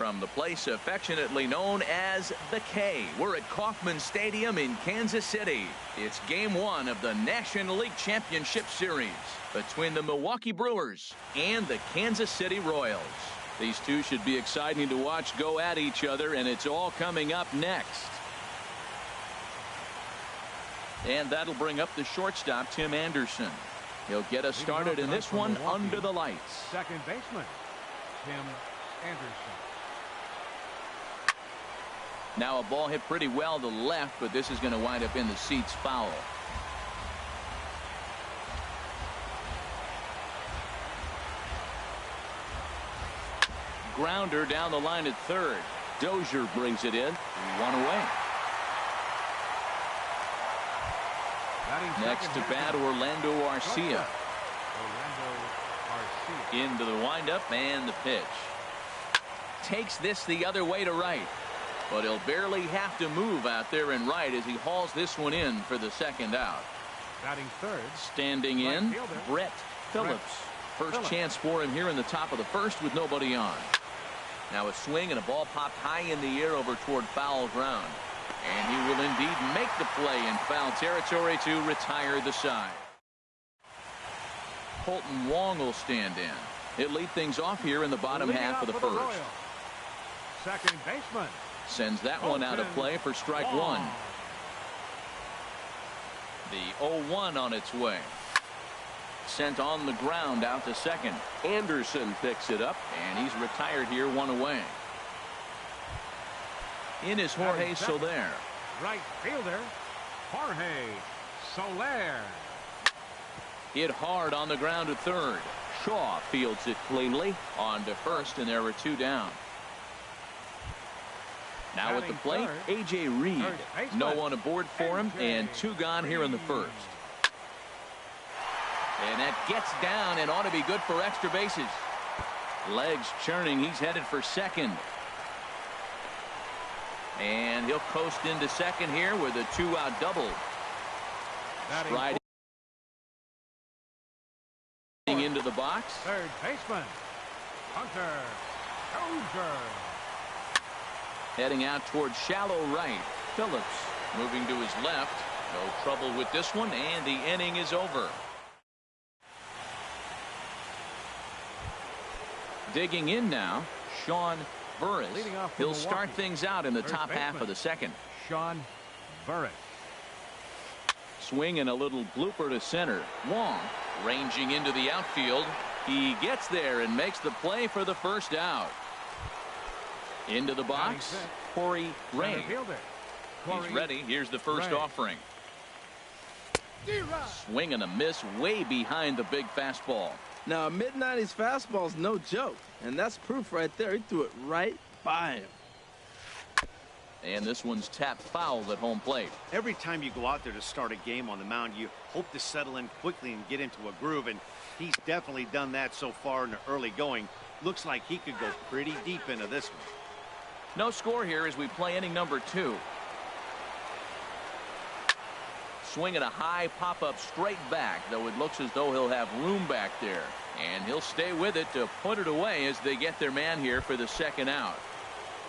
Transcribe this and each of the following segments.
From the place affectionately known as the K, we're at Kauffman Stadium in Kansas City. It's game one of the National League Championship Series between the Milwaukee Brewers and the Kansas City Royals. These two should be exciting to watch go at each other, and it's all coming up next. And that'll bring up the shortstop, Tim Anderson. He'll get us started in this one under the lights. Second baseman, Tim Anderson. Now a ball hit pretty well to left, but this is going to wind up in the seats foul. Grounder down the line at third. Dozier brings it in. One away. Next to bat, Orlando Arcia. Into the windup and the pitch. Takes this the other way to right. But he'll barely have to move out there in right as he hauls this one in for the second out. Batting third. Standing in, Brett Phillips. First chance for him here in the top of the first with nobody on. Now a swing and a ball popped high in the air over toward foul ground. And he will indeed make the play in foul territory to retire the side. Colton Wong will stand in. He'll lead things off here in the bottom half of the first. Second baseman. Sends that one out of play for strike one. The 0-1 on its way. Sent on the ground out to second. Anderson picks it up, and he's retired here, one away. In is Jorge Soler. Right fielder, Jorge Soler. Hit hard on the ground at third. Shaw fields it cleanly. On to first, and there were two down. Now at the plate, A.J. Reed. No one aboard for him, and two gone here in the first. And that gets down and ought to be good for extra bases. Legs churning. He's headed for second. And he'll coast into second here with a two-out double. Striding into the box. Third baseman, Hunter Dozier. Heading out towards shallow right. Phillips moving to his left. No trouble with this one, and the inning is over. Digging in now, Sean Burris. He'll start things out in the top half of the second. Sean Burris. Swing and a little blooper to center. Wong ranging into the outfield. He gets there and makes the play for the first out. Into the box, Corey Ray. He's ready. Here's the first offering. Swing and a miss way behind the big fastball. Now, a mid-90s fastball is no joke, and that's proof right there. He threw it right by him. And this one's tapped foul at home plate. Every time you go out there to start a game on the mound, you hope to settle in quickly and get into a groove, and he's definitely done that so far in the early going. Looks like he could go pretty deep into this one. No score here as we play inning number 2. Swinging a high pop-up straight back, though it looks as though he'll have room back there. And he'll stay with it to put it away as they get their man here for the second out.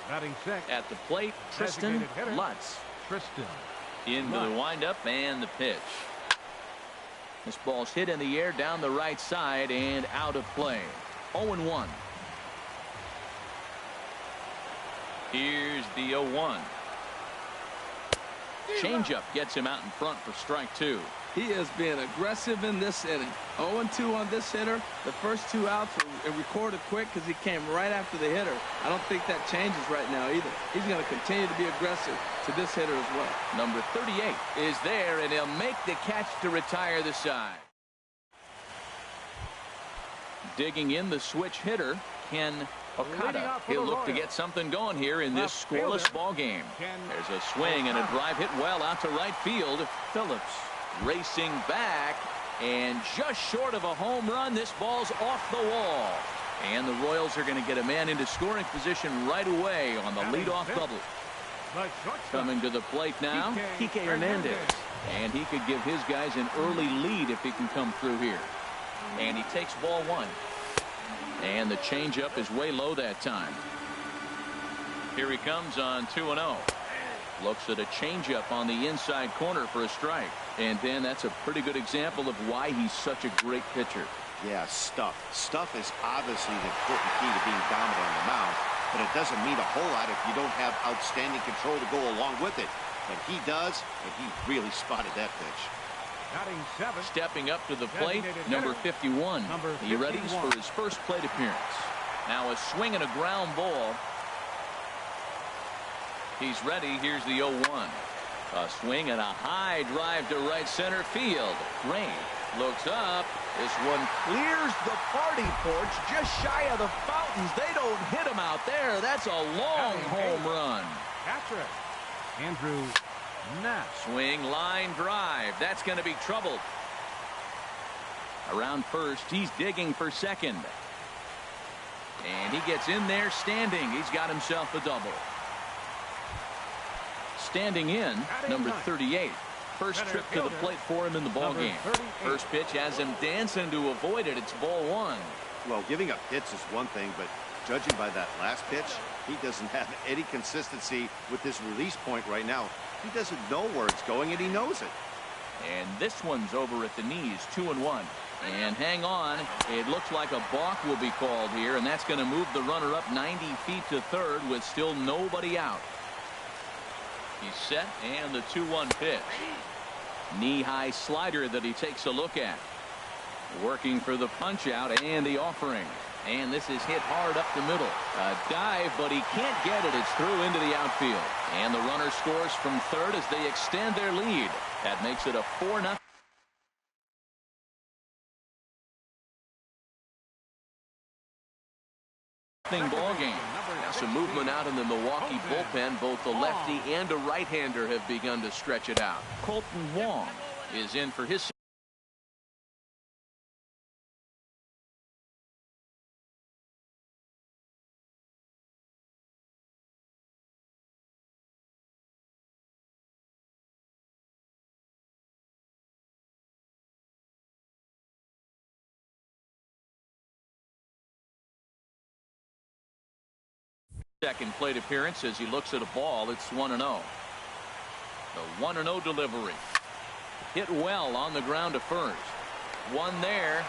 Batting sixth. At the plate, Tristan Lutz. Into the windup and the pitch. This ball's hit in the air down the right side and out of play. 0-1. Here's the 0-1. Changeup gets him out in front for strike 2. He is being aggressive in this inning. 0-2 on this hitter. The first 2 outs were recorded quick because he came right after the hitter. I don't think that changes right now either. He's going to continue to be aggressive to this hitter as well. Number 38 is there, and he'll make the catch to retire the side. Digging in the switch hitter, Ken Okada. He'll look to get something going here in this scoreless ball game. There's a swing and a drive hit well out to right field. Phillips racing back, and just short of a home run. This ball's off the wall, and the Royals are going to get a man into scoring position right away on the leadoff double. Coming to the plate now, Kike Hernandez, and he could give his guys an early lead if he can come through here. And he takes ball 1. And the changeup is way low that time. Here he comes on 2-0. Looks at a changeup on the inside corner for a strike. And Dan, that's a pretty good example of why he's such a great pitcher. Yeah, stuff. Stuff is obviously the important key to being dominant on the mound, but it doesn't mean a whole lot if you don't have outstanding control to go along with it. But he does, and he really spotted that pitch. Batting 7. Stepping up to the plate, number 51. He readies for his first plate appearance. Now a swing and a ground ball. He's ready. Here's the 0-1. A swing and a high drive to right center field. Ray looks up. This one clears the party porch just shy of the fountains. They don't hit him out there. That's a long home run. Catcher, Andrew Nash. Swing, line drive. That's going to be trouble. Around first, he's digging for second. And he gets in there standing. He's got himself a double. Standing in, number 38. First trip to the plate for him in the ball game. First pitch has him dancing to avoid it. It's ball 1. Well, giving up hits is one thing, but judging by that last pitch, he doesn't have any consistency with this release point right now. He doesn't know where it's going, and he knows it. And this one's over at the knees, 2-1. And hang on, it looks like a balk will be called here, and that's going to move the runner up 90 feet to third with still nobody out. He's set, and the 2-1 pitch. Knee-high slider that he takes a look at. Working for the punch-out and the offering. And this is hit hard up the middle. A dive, but he can't get it. It's through into the outfield. And the runner scores from third as they extend their lead. That makes it a 4-0. Ball game. Now some movement out in the Milwaukee bullpen. Both the lefty and a right-hander have begun to stretch it out. Colton Wong is in for his. Second plate appearance as he looks at a ball. It's 1-0. The 1-0 delivery. Hit well on the ground to first. One there.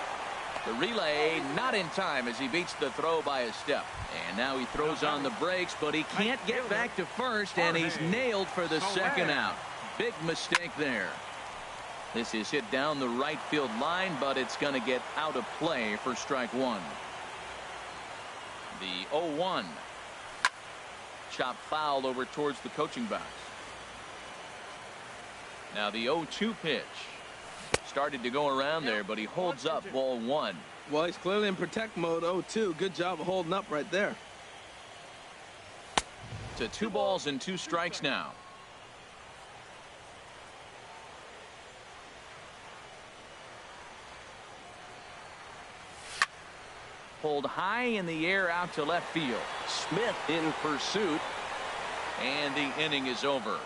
The relay not in time as he beats the throw by a step. And now he throws on the brakes, but he can't get back to first, and he's nailed for the second out. Big mistake there. This is hit down the right field line, but it's going to get out of play for strike 1. The 0-1. Chop foul over towards the coaching box. Now the 0-2 pitch. Started to go around there, but he holds up ball 1. Well, he's clearly in protect mode. 0-2. Good job of holding up right there. To 2 balls and 2 strikes now. Pulled high in the air out to left field. Smith in pursuit. And the inning is over.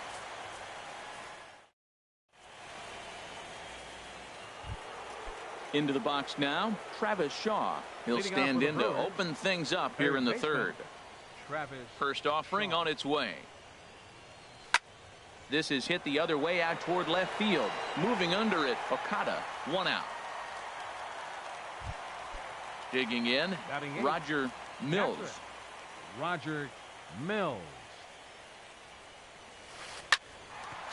Into the box now, Travis Shaw. He'll stand in to open things up here in the third. First offering on its way. This is hit the other way out toward left field. Moving under it, Okada, 1 out. Digging in, Roger Mills. Roger Mills.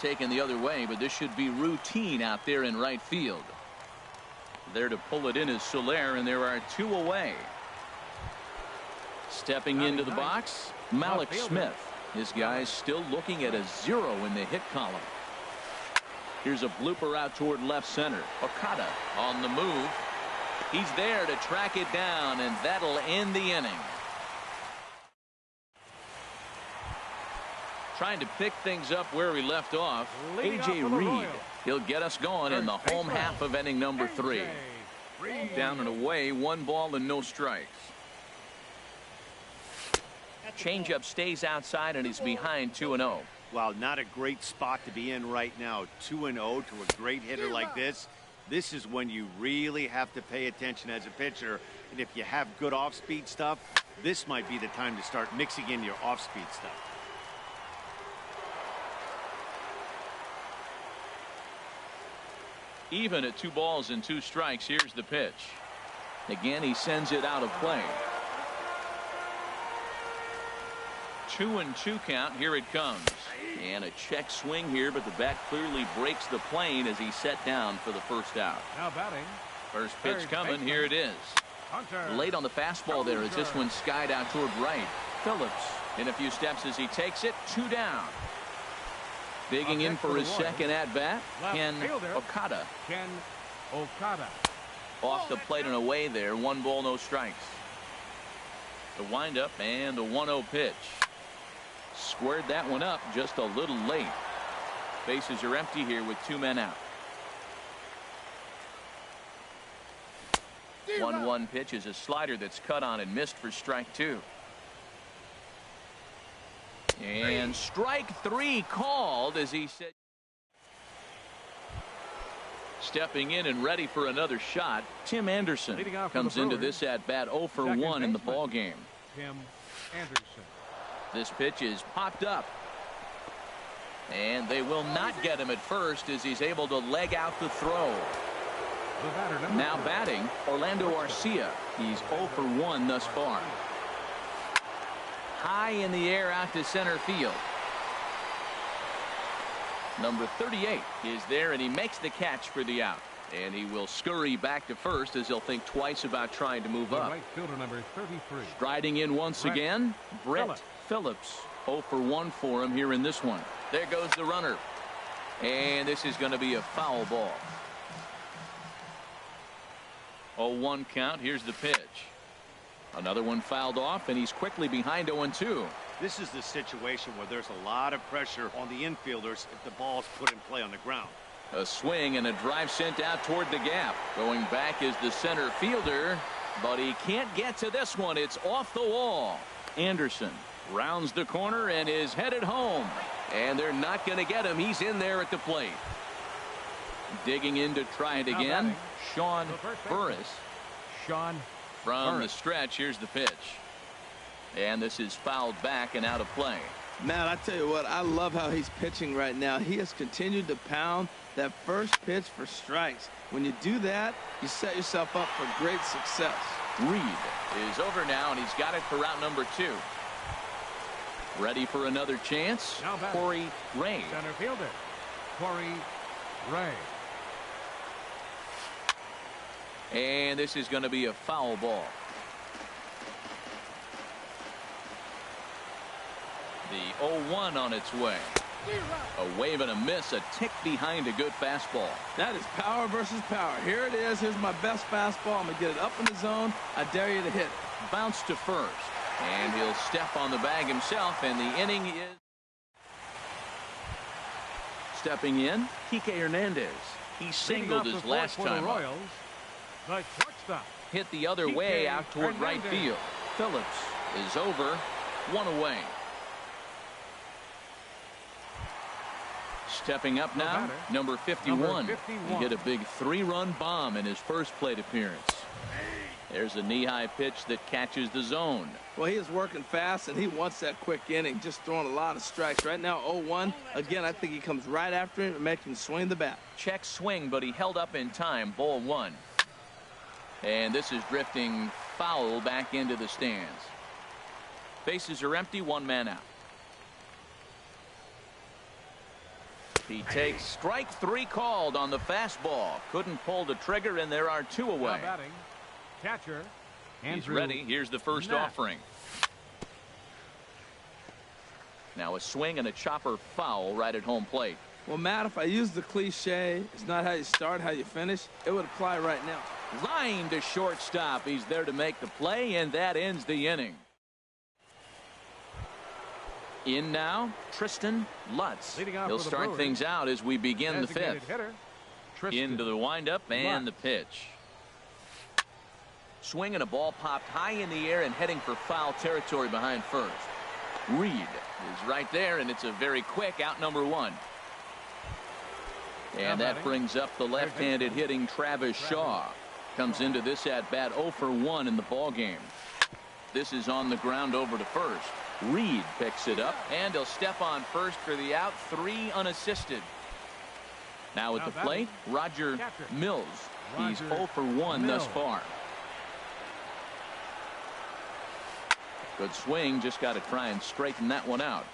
Taken the other way, but this should be routine out there in right field. There to pull it in is Soler, and there are 2 away. Stepping into the box, Malik Smith. His guy's still looking at a 0 in the hit column. Here's a blooper out toward left center. Okada on the move. He's there to track it down, and that'll end the inning. Trying to pick things up where we left off, A.J. Reed. He'll get us going in the home half of inning number 3. Down and away, 1 ball and no strikes. Changeup stays outside, and he's behind 2-0. Well, not a great spot to be in right now. 2-0 to a great hitter like this. This is when you really have to pay attention as a pitcher. And if you have good off-speed stuff, this might be the time to start mixing in your off-speed stuff. Even at 2 balls and 2 strikes, here's the pitch. Again, he sends it out of play. 2-2 count. Here it comes. And a check swing here, but the bat clearly breaks the plane as he set down for the first out. Now batting. First pitch coming. Here it is. Hunter. Late on the fastball there as this one skied out toward right. Phillips in a few steps as he takes it. 2 down. Digging in for his second at bat. Ken Okada. Ken Okada. Off the plate and away there. 1 ball, no strikes. The windup and the 1-0 pitch. Squared that one up just a little late. Bases are empty here with 2 men out. 1-1 pitch is a slider that's cut on and missed for strike 2. And strike 3 called as he said. Stepping in and ready for another shot. Tim Anderson comes into this at bat 0 for 1 in the ball game. Tim Anderson. This pitch is popped up. And they will not get him at first as he's able to leg out the throw. Now batting, Orlando Arcia. He's 0 for 1 thus far. High in the air out to center field. Number 38 is there, and he makes the catch for the out. And he will scurry back to first as he'll think twice about trying to move up. Right fielder number 33. Striding in once again, Brett Phillips. 0 for 1 for him here in this one. There goes the runner. And this is going to be a foul ball. 0-1 count. Here's the pitch. Another one fouled off, and he's quickly behind 0-2. This is the situation where there's a lot of pressure on the infielders if the ball's put in play on the ground. A swing and a drive sent out toward the gap. Going back is the center fielder, but he can't get to this one. It's off the wall. Anderson rounds the corner and is headed home. And they're not going to get him. He's in there at the plate. Digging in to try it again. Sean Burris. Sean from the stretch. Here's the pitch. And this is fouled back and out of play. Man, I tell you what, I love how he's pitching right now. He has continued to pound that first pitch for strikes. When you do that, you set yourself up for great success. Reed is over now, and he's got it for route number 2. Ready for another chance. Corey Ray. Center fielder Corey Ray. And this is going to be a foul ball. The 0-1 on its way. A wave and a miss, a tick behind a good fastball. That is power versus power. Here it is. Here's my best fastball. I'm going to get it up in the zone. I dare you to hit it. Bounce to first. And he'll step on the bag himself, and the inning is stepping in. Kike Hernandez. He singled his last time up. The shortstop. Hit the other way out toward right field. Phillips is over. 1 away. Stepping up now, number 51. He hit a big 3-run bomb in his first plate appearance. There's a knee-high pitch that catches the zone. Well, he is working fast, and he wants that quick inning, just throwing a lot of strikes. Right now, 0-1. Again, I think he comes right after him and makes him swing the bat. Check swing, but he held up in time. Ball 1. And this is drifting foul back into the stands. Bases are empty, 1 man out. He takes strike 3 called on the fastball. Couldn't pull the trigger, and there are 2 away. Batting, catcher, he's ready. Here's the first offering. Now a swing and a chopper foul right at home plate. Well, Matt, if I use the cliche, it's not how you start, how you finish, it would apply right now. Line to shortstop. He's there to make the play, and that ends the inning. In now, Tristan Lutz. He'll start things out as we begin the 5th. Into the windup and the pitch. Swing and a ball popped high in the air and heading for foul territory behind first. Reed is right there, and it's a very quick out number 1. And that brings up the left-handed hitting Travis Shaw. Comes into this at-bat 0 for 1 in the ball game. This is on the ground over to first. Reed picks it up, and he'll step on first for the out. 3 unassisted. Now at the plate, Roger Mills. He's 0 for 1 thus far. Good swing, just got to try and straighten that one out.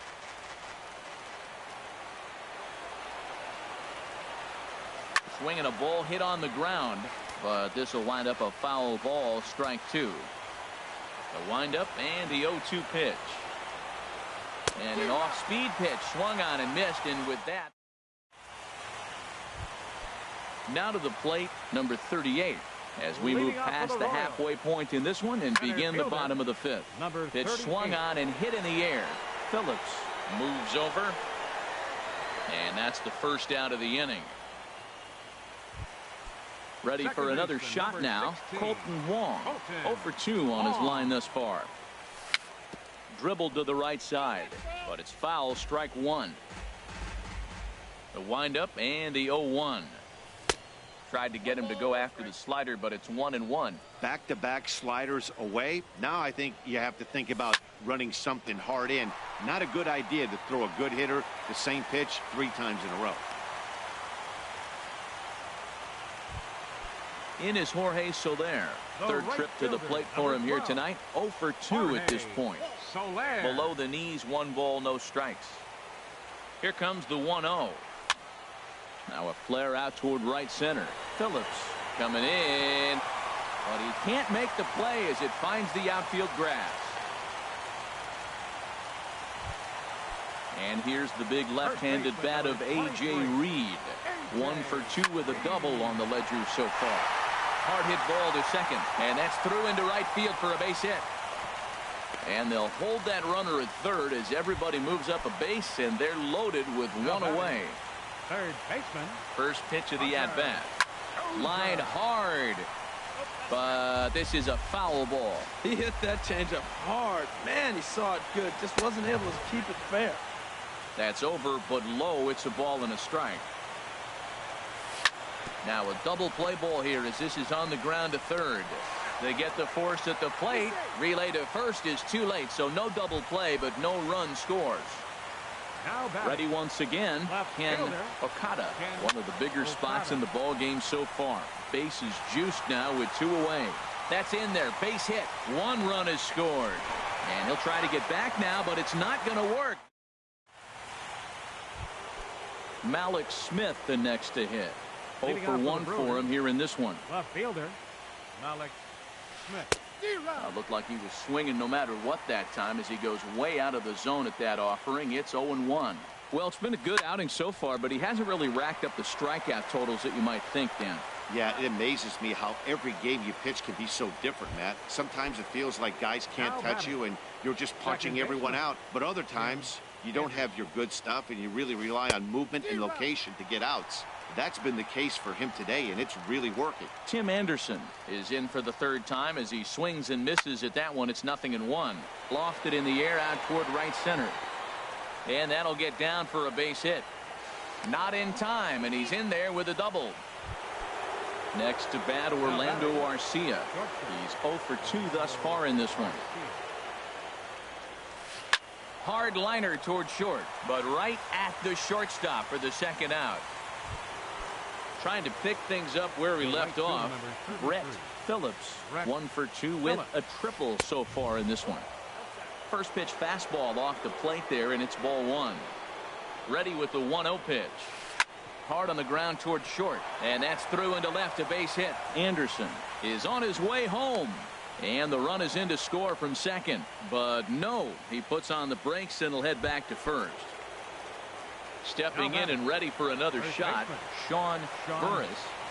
Swinging a ball hit on the ground, but this will wind up a foul ball, strike 2. The windup and the 0-2 pitch. And an off-speed pitch swung on and missed, and with that. Now to the plate, number 38. As we move past the halfway point in this one and begin the bottom of the 5th. Pitch swung on and hit in the air. Phillips moves over. And that's the first out of the inning. Ready for another shot now. Colton Wong. 0 for 2 on his line thus far. Dribbled to the right side, but it's foul, strike 1. The windup and the 0-1. Tried to get him to go after the slider, but it's 1-1. Back-to-back sliders away. Now I think you have to think about running something hard in. Not a good idea to throw a good hitter the same pitch 3 times in a row. In is Jorge Soler. Third trip to the plate for him here tonight. 0 for 2 at this point. Below the knees, 1 ball, no strikes. Here comes the 1-0. Now a flare out toward right center. Phillips coming in, but he can't make the play as it finds the outfield grass. And here's the big left-handed bat of A.J. Reed. 1 for 2 with a double on the ledger so far. Hard hit ball to second, and that's through into right field for a base hit. And they'll hold that runner at third as everybody moves up a base, and they're loaded with 1 away. Third baseman. First pitch of the at-bat. Line hard, but this is a foul ball. He hit that changeup hard. Man, he saw it good. Just wasn't able to keep it fair. That's over, but low. It's a ball and a strike. Now a double play ball here as this is on the ground to third. They get the force at the plate. Relay to first is too late, so no double play, but no run scores. Ready once again, Ken Okada. One of the bigger spots in the ball game so far. Base is juiced now with 2 away. That's in there. Base hit. 1 run is scored. And he'll try to get back now, but it's not going to work. Malik Smith the next to hit. 0 for 1 for him here in this one. Left fielder, Malik Smith. Looked like he was swinging no matter what that time as he goes way out of the zone at that offering. It's 0-1. Well, it's been a good outing so far, but he hasn't really racked up the strikeout totals that you might think, Dan. Yeah, it amazes me how every game you pitch can be so different, Matt. Sometimes it feels like guys can't touch you and you're just punching everyone out. But other times you don't have your good stuff and you really rely on movement and location to get outs. That's been the case for him today, and it's really working. Tim Anderson is in for the 3rd time as he swings and misses at that one. It's 0-1. Lofted in the air out toward right center. And that'll get down for a base hit. Not in time, and he's in there with a double. Next to bat, Orlando Arcia. He's 0 for 2 thus far in this one. Hard liner toward short, but right at the shortstop for the 2nd out. Trying to pick things up where he left off. Brett Phillips, 1 for 2 with a triple so far in this one. First pitch fastball off the plate there, and it's ball 1. Ready with the 1-0 pitch. Hard on the ground toward short, and that's through into left, a base hit. Anderson is on his way home, and the run is in to score from second, but no, he puts on the brakes and will head back to first. Stepping in and ready for another shot, Sean Burris.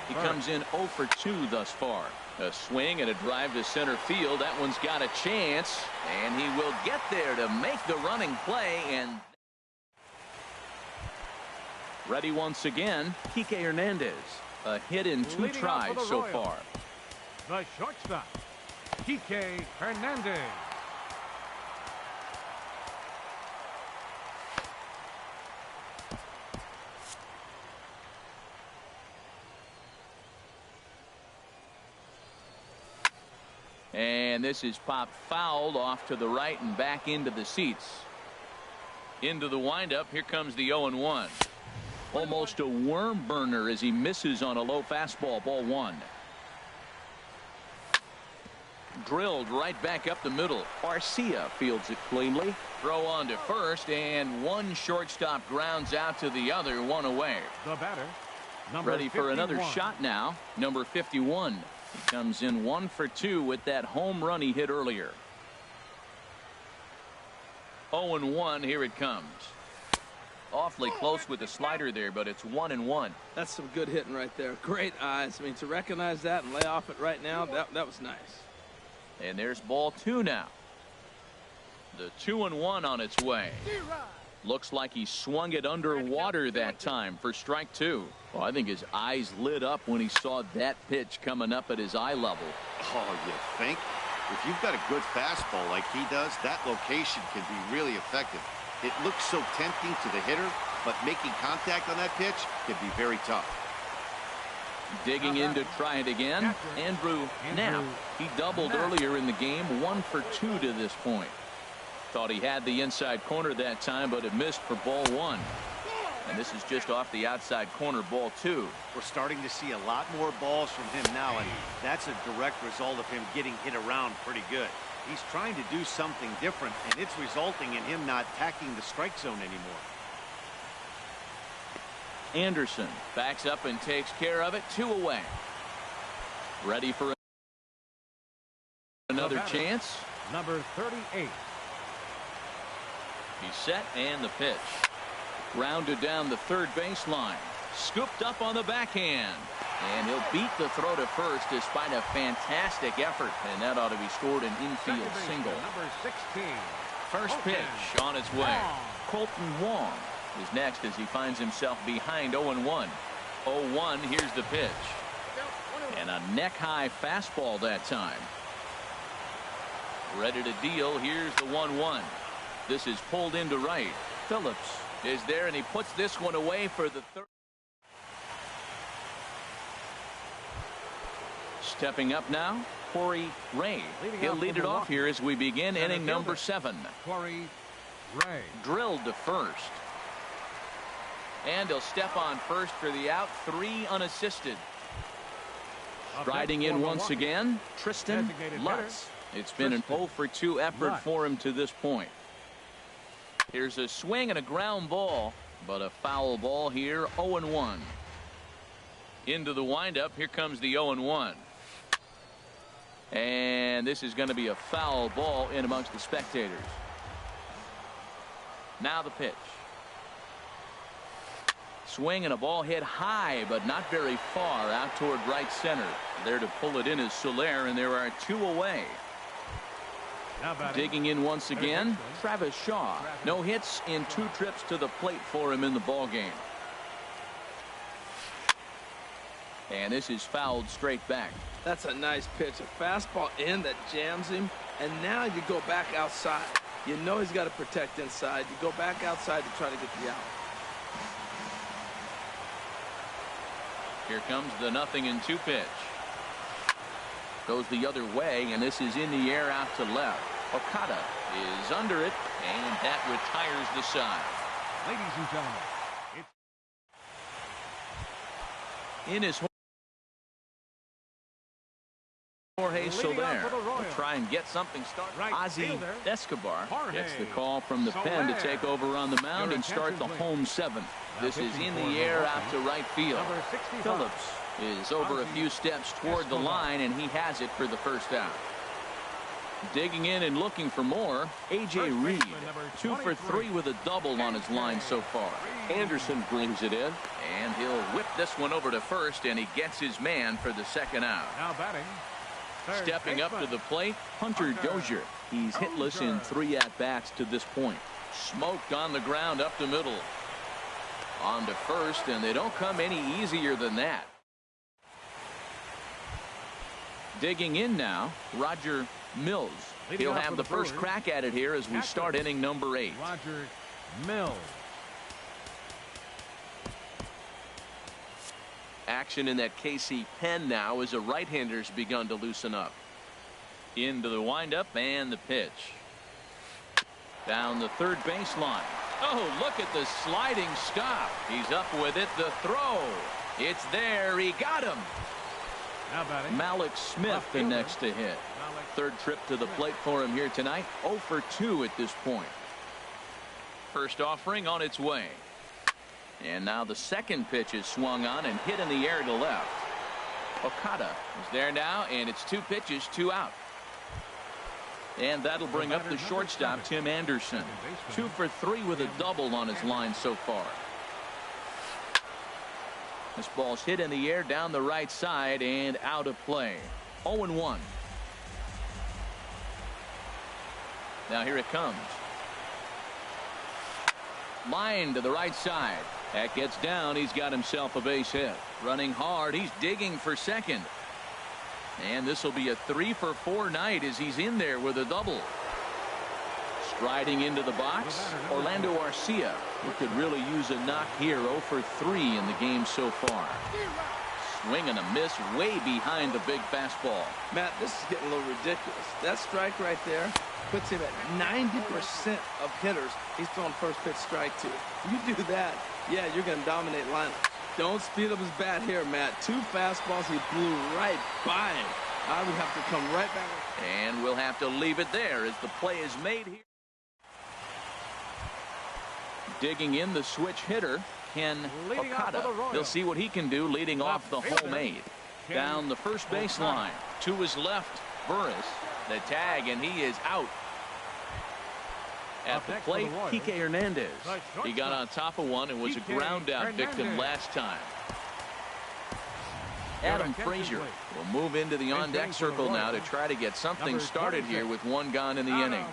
He comes in 0 for 2 thus far. A swing and a drive to center field. That one's got a chance, and he will get there to make the running play. And ready once again, Kike Hernandez. A hit in 2 tries so far. The shortstop, Kike Hernandez. And this is popped fouled off to the right and back into the seats. Into the windup. Here comes the 0-1. Almost a worm burner as he misses on a low fastball. Ball one. Drilled right back up the middle. Garcia fields it cleanly. Throw on to first, and one shortstop grounds out to the other. One away. The batter, number Ready 51. for another shot now. Number 51. He comes in 1 for 2 with that home run he hit earlier. 0-1. Here it comes. Awfully close with the slider there, but it's 1-1. That's some good hitting right there. Great eyes. I mean, to recognize that and lay off it right now, that was nice. And there's ball two now. The 2-1 on its way. Looks like he swung it underwater that time for strike two. Well, I think his eyes lit up when he saw that pitch coming up at his eye level. Oh, you think? If you've got a good fastball like he does, that location can be really effective. It looks so tempting to the hitter, but making contact on that pitch can be very tough. Digging in to try it again, Andrew Knapp. He doubled earlier in the game, 1 for 2 to this point. Thought he had the inside corner that time, but it missed for ball one. And this is just off the outside corner, ball two. We're starting to see a lot more balls from him now, and that's a direct result of him getting hit around pretty good. He's trying to do something different, and it's resulting in him not attacking the strike zone anymore. Anderson backs up and takes care of it. 2 away. Ready for another chance. Number 38. He's set, and the pitch. Grounded down the third baseline. Scooped up on the backhand. And he'll beat the throw to first despite a fantastic effort. And that ought to be scored an infield single. Number 16. First pitch on its way. Colton Wong is next as he finds himself behind 0-1. 0-1, here's the pitch. And a neck-high fastball that time. Ready to deal. Here's the 1-1. This is pulled into right. Phillips is there, and he puts this one away for the third. Stepping up now, Corey Ray. He'll lead it off here as we begin inning number 7. Corey Ray. Drilled to first. And he'll step on first for the out. 3 unassisted. Striding in once again, Tristan Lutz. It's been an 0 for 2 effort for him to this point. Here's a swing and a ground ball, but a foul ball here. 0-1. Into the windup. Here comes the 0-1. And this is going to be a foul ball in amongst the spectators. Now the pitch. Swing and a ball hit high, but not very far out toward right center. There to pull it in is Soler, and there are 2 away. Digging in once again, Travis Shaw. No hits in 2 trips to the plate for him in the ball game. And this is fouled straight back. That's a nice pitch. A fastball in that jams him. And now you go back outside. You know he's got to protect inside. You go back outside to try to get the out. Here comes the 0-2 pitch. Goes the other way, and this is in the air out to left. Okada is under it, and that retires the side. Ladies and gentlemen, In his Jorge Soler will try and get something started. Ozzie Escobar gets the call from the pen to take over on the mound and start the home 7. This is in the air out to right field. Phillips is over a few steps toward the line, and he has it for the first out. Digging in and looking for more, A.J. Reed, 2 for 3 with a double on his line so far. Anderson brings it in, and he'll whip this one over to first, and he gets his man for the second out. now batting. Stepping up to the plate, Hunter Dozier. He's hitless in 3 at-bats to this point. Smoked on the ground up the middle. On to first, and they don't come any easier than that. Digging in now, Roger Mills. He'll have the first crack at it here as we start inning number 8. Roger Mills. Action in that KC pen now as a right-hander's begun to loosen up. Into the windup and the pitch. Down the third baseline. Oh, look at the sliding stop. He's up with it. The throw. It's there. He got him. Now batting. Malik Smith the next to hit. Third trip to the plate for him here tonight. 0 for 2 at this point. First offering on its way. And now the second pitch is swung on and hit in the air to left. Okada is there now, and it's 2 pitches, 2 out. And that'll bring up the shortstop, Tim Anderson. 2 for 3 with a double on his line so far. This ball's hit in the air down the right side and out of play. 0-1. Now here it comes. Line to the right side. That gets down. He's got himself a base hit. Running hard. He's digging for second. And this will be a 3 for 4 night as he's in there with a double. Striding into the box, Orlando Arcia, who could really use a knock here. 0 for 3 in the game so far. Swing and a miss way behind the big fastball. Matt, this is getting a little ridiculous. That strike right there puts him at 90% of hitters he's throwing first pitch strike to. You do that, yeah, you're going to dominate lineups. Don't speed up his bat here, Matt. 2 fastballs, he blew right by him. I would have to come right back. And we'll have to leave it there as the play is made here. Digging in the switch hitter, Ken Okada. He'll see what he can do leading off the home 8. Down the first baseline. To his left, Burris. The tag, and he is out. At the plate, Kike Hernandez. He got on top of one and was a ground out victim last time. Adam Frazier will move into the on deck circle now to try to get something started here with 1 gone in the inning.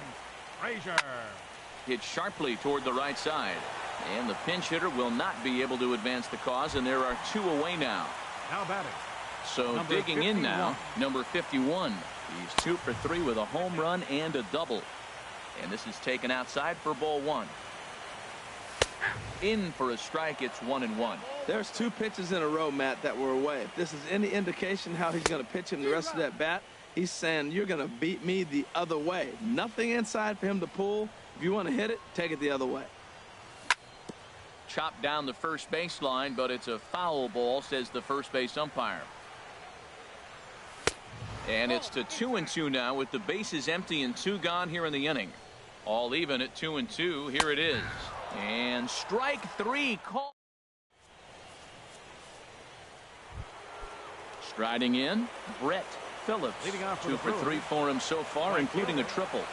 Hit sharply toward the right side, and the pinch hitter will not be able to advance the cause, and there are 2 away now. So digging in now, number 51. He's 2 for 3 with a home run and a double. And this is taken outside for ball 1. In for a strike. It's 1-1. There's 2 pitches in a row, Matt, that were away. If this is any indication how he's going to pitch him the rest of that bat, he's saying you're going to beat me the other way. Nothing inside for him to pull. If you want to hit it, take it the other way. Chopped down the first baseline, but it's a foul ball, says the first base umpire. And it's to 2-2 now with the bases empty and 2 gone here in the inning. All even at 2-2. Here it is. And strike 3 call. Striding in, Brett Phillips. 2 for 3 for him so far, including a triple.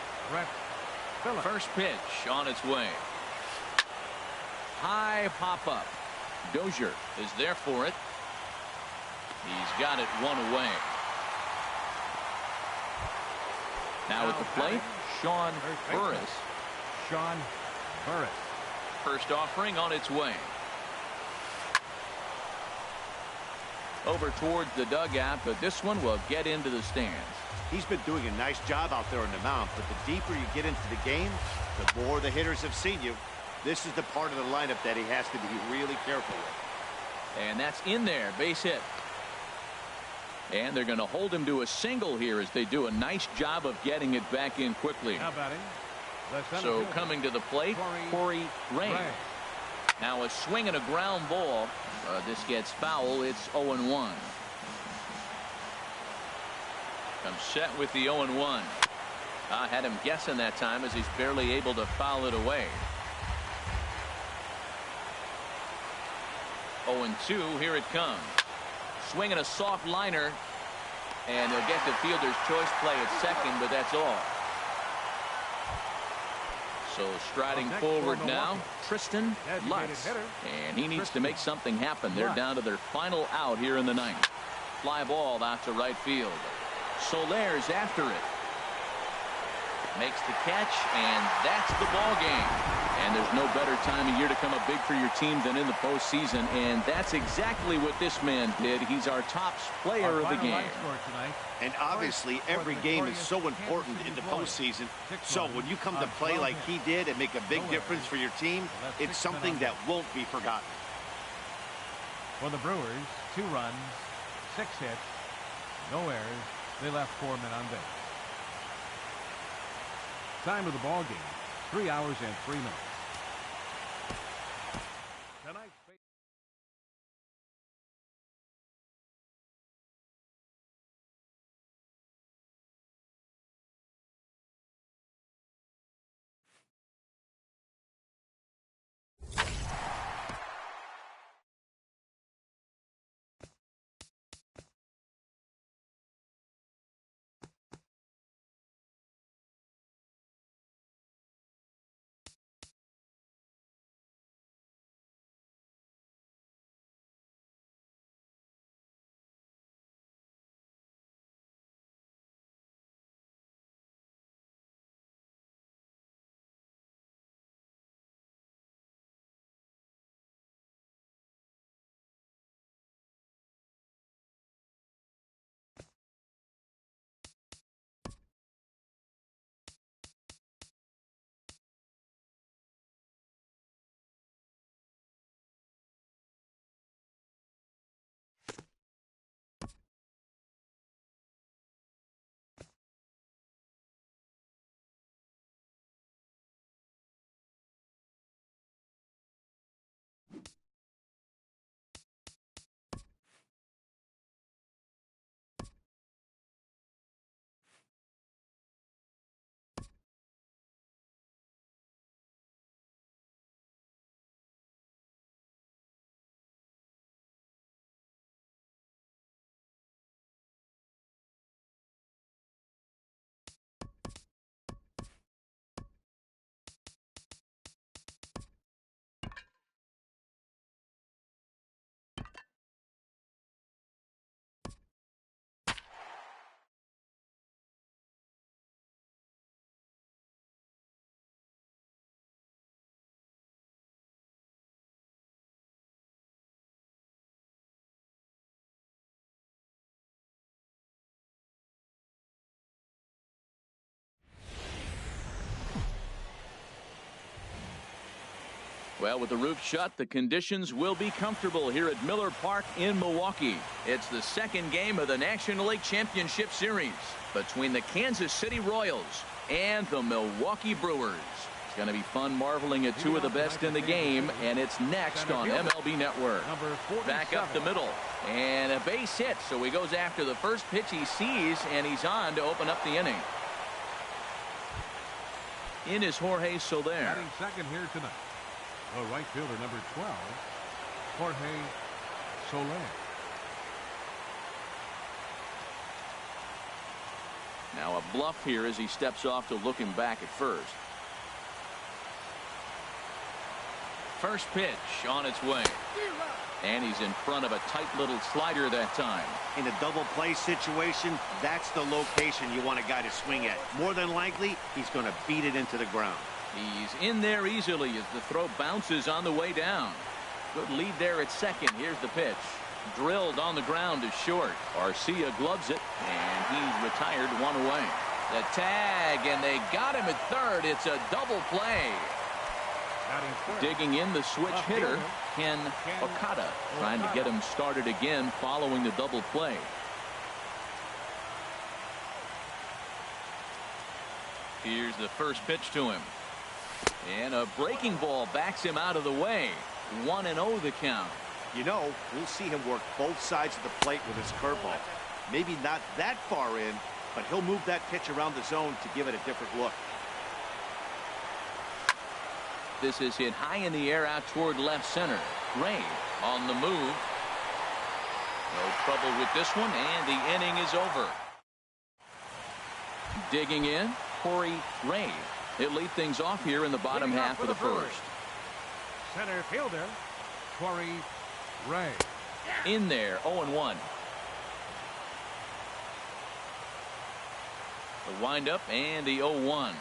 First pitch on its way. High pop up. Dozier is there for it. He's got it 1 away. Now at the plate, Sean Burris. First offering on its way. Over towards the dugout, but this one will get into the stands. He's been doing a nice job out there on the mound, but the deeper you get into the game, the more the hitters have seen you. This is the part of the lineup that he has to be really careful with. And that's in there, base hit. And they're going to hold him to a single here as they do a nice job of getting it back in quickly. So coming to the plate, Corey Ray. Now a swing and a ground ball. This gets foul. It's 0-1. Comes set with the 0-1. I had him guessing that time as he's barely able to foul it away. 0-2. Here it comes. Swinging a soft liner, and they'll get the fielder's choice play at second, but that's all. So striding forward now, Tristan Lutz, and he needs to make something happen. They're down to their final out here in the ninth. Fly ball out to right field. Soler's after it. Makes the catch, and that's the ball game. And there's no better time of year to come up big for your team than in the postseason, and that's exactly what this man did. He's our top player of the game. And obviously, every game is so important in the postseason. So when you come to play like he did and make a big difference for your team, it's something that won't be forgotten. For the Brewers, 2 runs, 6 hits, no errors. They left 4 men on base. Time of the ball game, 3 hours and 3 minutes. Tonight's Well, with the roof shut, the conditions will be comfortable here at Miller Park in Milwaukee. It's the second game of the National League Championship Series between the Kansas City Royals and the Milwaukee Brewers. It's going to be fun marveling at two of the best in the game, and it's next on MLB Network. Back up the middle, and a base hit, so he goes after the first pitch he sees, and he's on to open up the inning. In is Jorge Soler. Batting second here tonight, the right fielder, number 12, Jorge Soler. Now a bluff here as he steps off to look him back at first. First pitch on its way. And he's in front of a tight little slider that time. In a double play situation, that's the location you want a guy to swing at. More than likely, he's going to beat it into the ground. He's in there easily as the throw bounces on the way down. Good lead there at second. Here's the pitch. Drilled on the ground to short. Arcia gloves it, and he's retired one away. The tag, and they got him at third. It's a double play. Digging in the switch hitter, Ken Okada, trying to get him started again following the double play. Here's the first pitch to him. And a breaking ball backs him out of the way. 1-0 the count. You know, we'll see him work both sides of the plate with his curveball. Maybe not that far in, but he'll move that pitch around the zone to give it a different look. This is hit high in the air out toward left center. Ray on the move. No trouble with this one, and the inning is over. Digging in, Corey Ray. He'll lead things off here in the bottom half of the first. Center fielder, Corey Ray. In there, 0-1. The windup and the 0-1.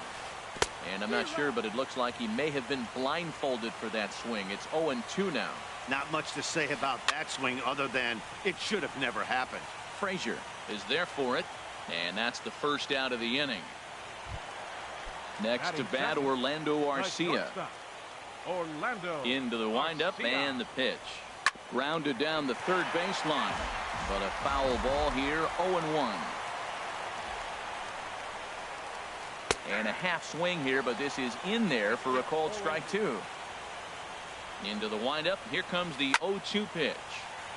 And I'm not sure, but it looks like he may have been blindfolded for that swing. It's 0-2 now. Not much to say about that swing other than it should have never happened. Frazier is there for it, and that's the first out of the inning. Next to bat, Orlando Arcia. Into the windup and the pitch. Grounded down the third baseline, but a foul ball here, 0-1. And a half swing here, but this is in there for a called strike 2. Into the windup. Here comes the 0-2 pitch.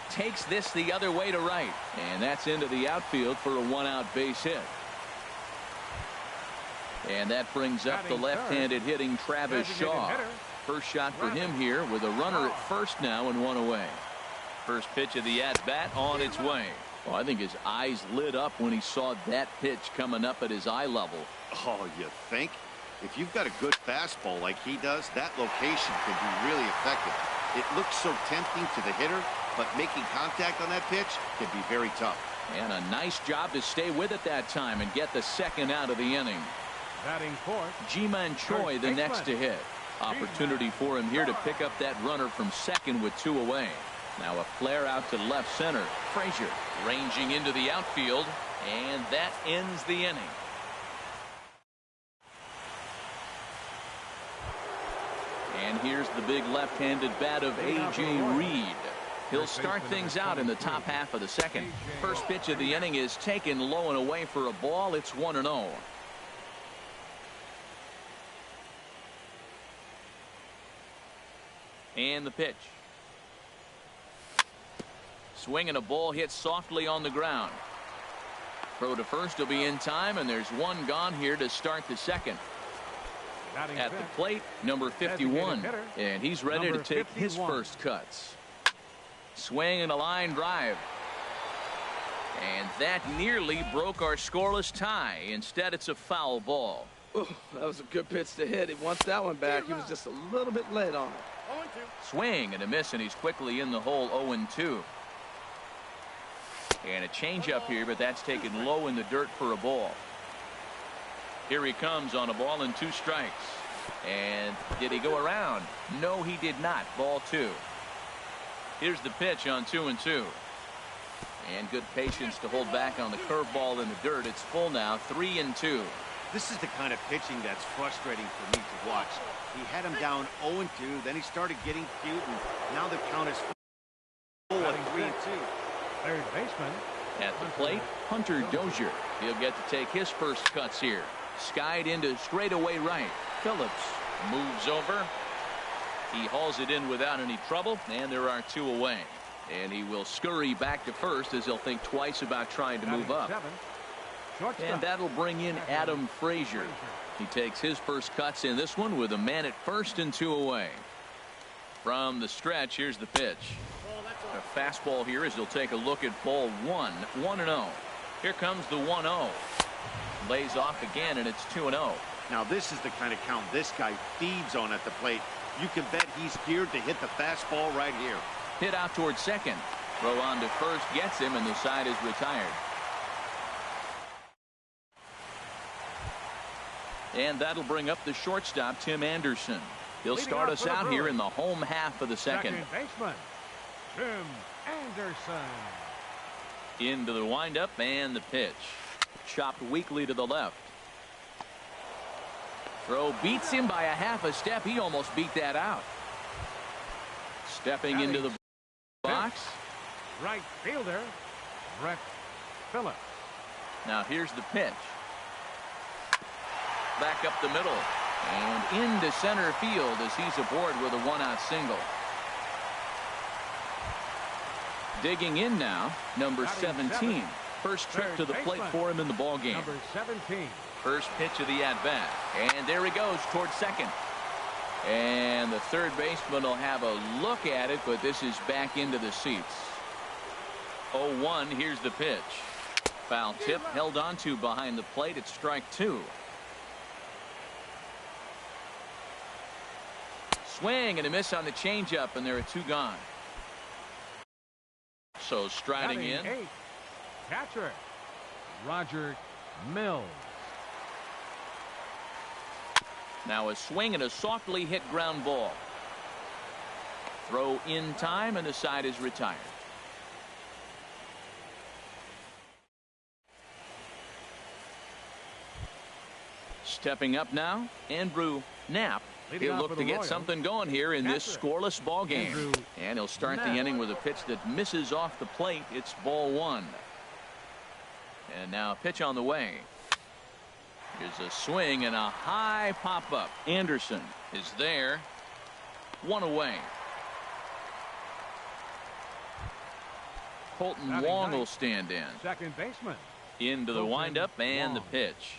Takes this the other way to right. And that's into the outfield for a 1-out base hit. And that brings up the left-handed hitting Travis Shaw. First shot for him here with a runner at first now and 1 away. First pitch of the at-bat on its way. Well, I think his eyes lit up when he saw that pitch coming up at his eye level. Oh, you think? If you've got a good fastball like he does, that location can be really effective. It looks so tempting to the hitter, but making contact on that pitch can be very tough. And a nice job to stay with it that time and get the second out of the inning. Batting fourth, Ji-Man Choi the next to hit. Opportunity for him here to pick up that runner from second with 2 away. Now a flare out to left center. Frazier ranging into the outfield, and that ends the inning. And here's the big left-handed bat of A.J. Reed. He'll start things out in the top half of the second. First pitch of the inning is taken low and away for a ball. It's 1-0. And the pitch. Swinging a ball hit softly on the ground. Throw to first will be in time, and there's one gone here to start the second. At the plate, number 51, and he's ready to take his first cuts. Swing and a line drive. And that nearly broke our scoreless tie. Instead, it's a foul ball. Ooh, that was a good pitch to hit. He wants that one back. He was just a little bit late on it. Swing and a miss, and he's quickly in the hole. 0-2. And a changeup here, but that's taken low in the dirt for a ball. Here he comes on a ball and 2 strikes. And did he go around? No, he did not. Ball 2. Here's the pitch on 2-2. And good patience to hold back on the curveball in the dirt. It's full now. 3-2. This is the kind of pitching that's frustrating for me to watch. He had him down 0-2, then he started getting cute, and now the count is full at 3-2. Third baseman. At the plate, Hunter Dozier. He'll get to take his first cuts here. Skied into straightaway right. Phillips moves over. He hauls it in without any trouble, and there are 2 away. And he will scurry back to first as he'll think twice about trying to move up. And that'll bring in Adam Frazier. He takes his first cuts in this one with a man at first and 2 away. From the stretch, here's the pitch. A fastball here as he'll take a look at ball 1. 1-0. Here comes the 1-0. Lays off again, and it's 2-0. Now this is the kind of count this guy feeds on at the plate. You can bet he's geared to hit the fastball right here. Hit out towards second. Throw on to first gets him, and the side is retired. And that'll bring up the shortstop, Tim Anderson. He'll start us out here in the home half of the second. Baseman, Tim Anderson. Into the windup and the pitch. Chopped weakly to the left. Throw beats him by a half a step. He almost beat that out. Stepping into the box. Right fielder, Brett Phillips. Now here's the pitch. Back up the middle. And into center field as he's aboard with a 1-out single. Digging in now, number 17. First trip to the plate for him in the ball game. Number 17. First pitch of the at-bat. And there he goes towards second. And the third baseman will have a look at it, but this is back into the seats. 0-1, here's the pitch. Foul tip held onto behind the plate. It's strike 2. Swing and a miss on the changeup, and there are 2 gone. So striding in. 8. Catcher, Roger Mills. Now a swing and a softly hit ground ball. Throw in time, and the side is retired. Stepping up now, Andrew Knapp. He'll look to get something going here in this scoreless ball game. And he'll start the inning with a pitch that misses off the plate. It's ball 1. And now a pitch on the way. Here's a swing and a high pop-up. Anderson is there. One away. Colton Wong will stand in. Second baseman. Into the windup and the pitch.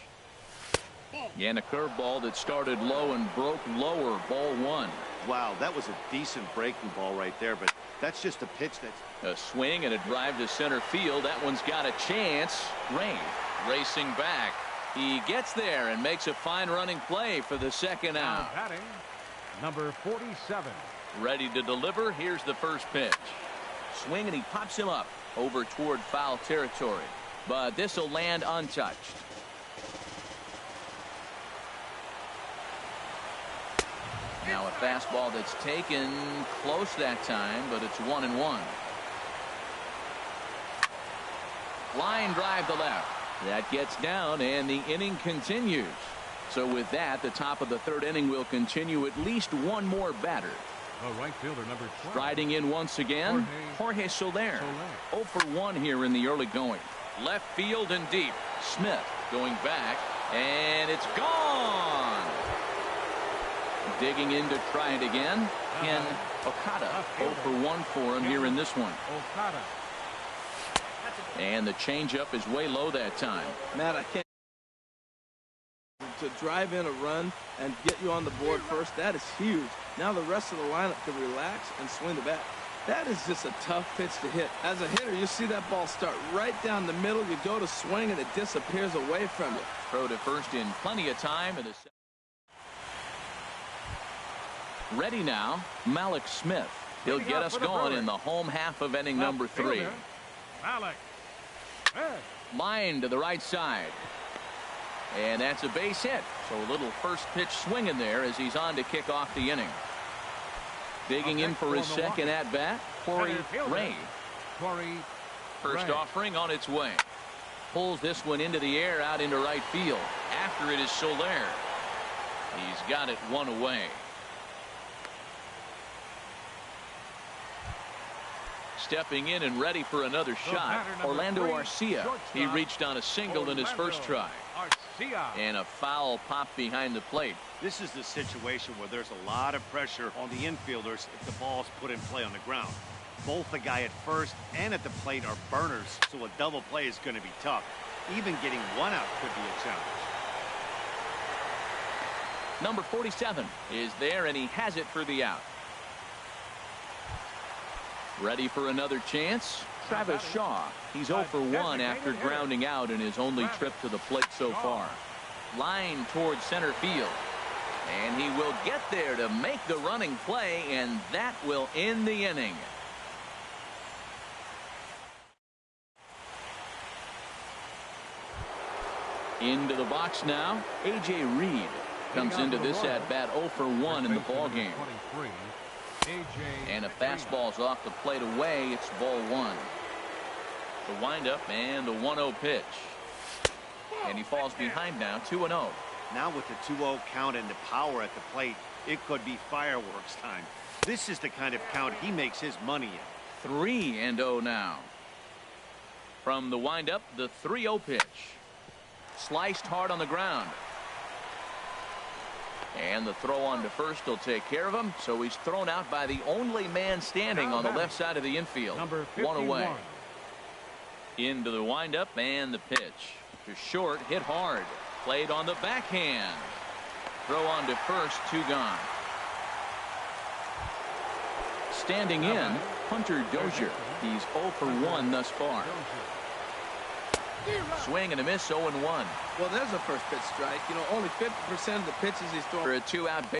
And a curveball that started low and broke lower. Ball one. Wow, that was a decent breaking ball right there, but that's just a pitch that's... A swing and a drive to center field. That one's got a chance. Ray racing back. He gets there and makes a fine running play for the second out. Batting, number 47. Ready to deliver. Here's the first pitch. Swing and he pops him up over toward foul territory. But this will land untouched. Now a fastball that's taken close that time, but it's 1-1. Line drive to left. That gets down and the inning continues. So with that, the top of the third inning will continue at least one more batter. The right fielder, number 12. Striding in once again, Jorge Soler. 0 for 1 here in the early going. Left field and deep. Smith going back, and it's gone. Digging in to try it again. Ken Okada. 0 for 1 for him here in this one. Okada. And the changeup is way low that time. Matt, I can't. To drive in a run and get you on the board first, that is huge. Now the rest of the lineup can relax and swing the bat. That is just a tough pitch to hit. As a hitter, you see that ball start right down the middle. You go to swing and it disappears away from you. Throw to first in plenty of time. And ready now, Malik Smith. He'll get us going in the home half of inning number 3. Malik. Line to the right side. And that's a base hit. So a little first pitch swing in there as he's on to kick off the inning. Digging in for his second at bat, Corey Ray. First offering on its way. Pulls this one into the air out into right field. After it is Soler. He's got it one away. Stepping in and ready for another shot, Orlando Arcia. He reached on a single in his first try. And a foul pop behind the plate. This is the situation where there's a lot of pressure on the infielders if the ball's put in play on the ground. Both the guy at first and at the plate are burners, so a double play is going to be tough. Even getting one out could be a challenge. Number 47 is there, and he has it for the out. Ready for another chance? Travis Shaw. He's 0 for 1 after grounding out in his only trip to the plate so far. Line towards center field. And he will get there to make the running play, and that will end the inning. Into the box now, A.J. Reed comes into this at-bat 0 for 1 in the ballgame. And a fastball's off the plate away. It's ball 1. The windup and the 1-0 pitch. And he falls behind now, 2-0. Now with the 2-0 count and the power at the plate, it could be fireworks time. This is the kind of count he makes his money in. 3-0 now. From the windup, the 3-0 pitch. Sliced hard on the ground. And the throw on to first will take care of him. So he's thrown out by the only man standing on the left side of the infield. One away. Into the windup and the pitch. To short, hit hard. Played on the backhand. Throw on to first, 2 gone. Standing in, Hunter Dozier. He's 0 for 1 thus far. Swing and a miss, 0-1. Well, there's a first pitch strike. You know, only 50% of the pitches he's throwing. For a 2-out